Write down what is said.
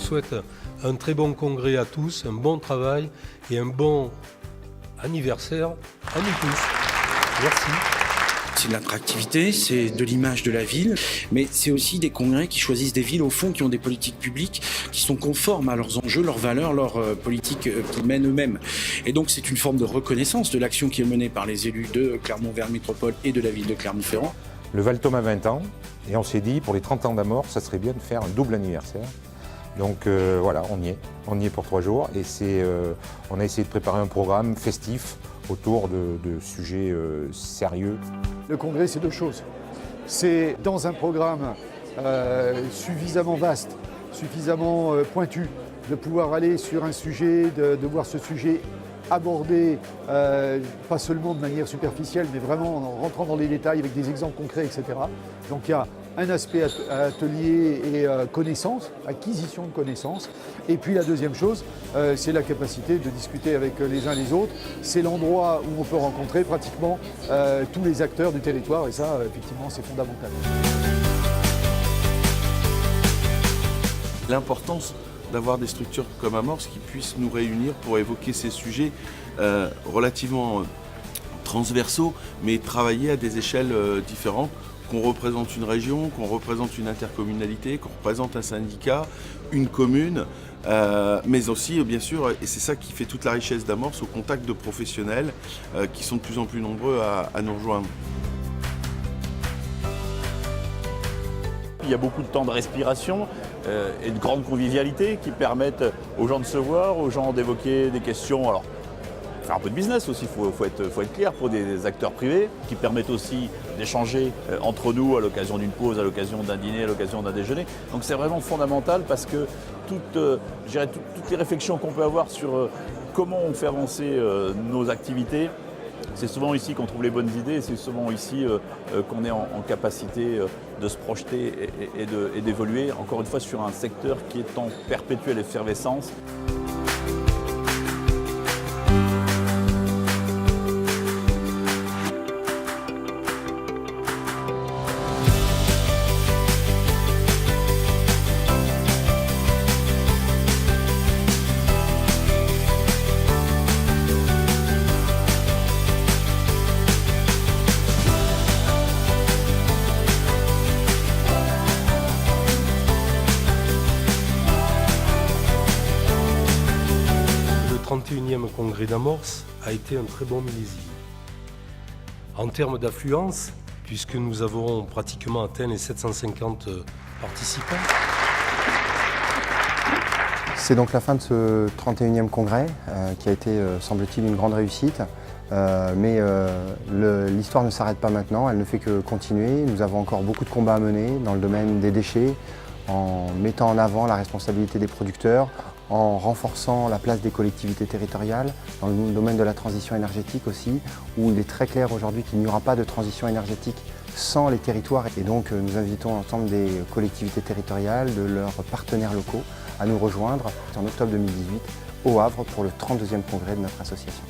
souhaite un très bon congrès à tous, un bon travail et un bon anniversaire à nous tous. Merci. C'est de l'attractivité, c'est de l'image de la ville, mais c'est aussi des congrès qui choisissent des villes au fond qui ont des politiques publiques qui sont conformes à leurs enjeux, leurs valeurs, leurs politiques qu'ils mènent eux-mêmes. Et donc c'est une forme de reconnaissance de l'action qui est menée par les élus de Clermont-Ferrand Métropole et de la ville de Clermont-Ferrand. Le Valtôme a 20 ans et on s'est dit pour les 30 ans d'Amor, ça serait bien de faire un double anniversaire. Donc voilà, on y est pour 3 jours et on a essayé de préparer un programme festif autour de sujets sérieux. Le congrès, c'est 2 choses. C'est dans un programme suffisamment vaste, suffisamment pointu, de pouvoir aller sur un sujet, de voir ce sujet abordé, pas seulement de manière superficielle, mais vraiment en rentrant dans les détails avec des exemples concrets, etc. Donc il y a un aspect atelier et connaissance, acquisition de connaissances. Et puis la deuxième chose, c'est la capacité de discuter avec les uns les autres. C'est l'endroit où on peut rencontrer pratiquement tous les acteurs du territoire et ça, effectivement, c'est fondamental. L'importance d'avoir des structures comme Amorce qui puissent nous réunir pour évoquer ces sujets relativement transversaux, mais travailler à des échelles différentes, qu'on représente une région, qu'on représente une intercommunalité, qu'on représente un syndicat, une commune, mais aussi, bien sûr, et c'est ça qui fait toute la richesse d'Amorce, au contact de professionnels qui sont de plus en plus nombreux à nous rejoindre. Il y a beaucoup de temps de respiration et de grande convivialité qui permettent aux gens de se voir, aux gens d'évoquer des questions. Alors, faire un peu de business aussi, il faut être clair, pour des acteurs privés, qui permettent aussi d'échanger entre nous à l'occasion d'une pause, à l'occasion d'un dîner, à l'occasion d'un déjeuner. Donc c'est vraiment fondamental parce que toutes les réflexions qu'on peut avoir sur comment on fait avancer nos activités, c'est souvent ici qu'on trouve les bonnes idées et c'est souvent ici qu'on est en capacité de se projeter et d'évoluer, encore une fois, sur un secteur qui est en perpétuelle effervescence. Le 31e congrès d'Amorce a été un très bon millésime. En termes d'affluence, puisque nous avons pratiquement atteint les 750 participants. C'est donc la fin de ce 31e congrès qui a été, semble-t-il, une grande réussite. Mais l'histoire ne s'arrête pas maintenant, elle ne fait que continuer. Nous avons encore beaucoup de combats à mener dans le domaine des déchets, en mettant en avant la responsabilité des producteurs, en renforçant la place des collectivités territoriales, dans le domaine de la transition énergétique aussi, où il est très clair aujourd'hui qu'il n'y aura pas de transition énergétique sans les territoires. Et donc nous invitons l'ensemble des collectivités territoriales, de leurs partenaires locaux, à nous rejoindre en octobre 2018 au Havre pour le 32e congrès de notre association.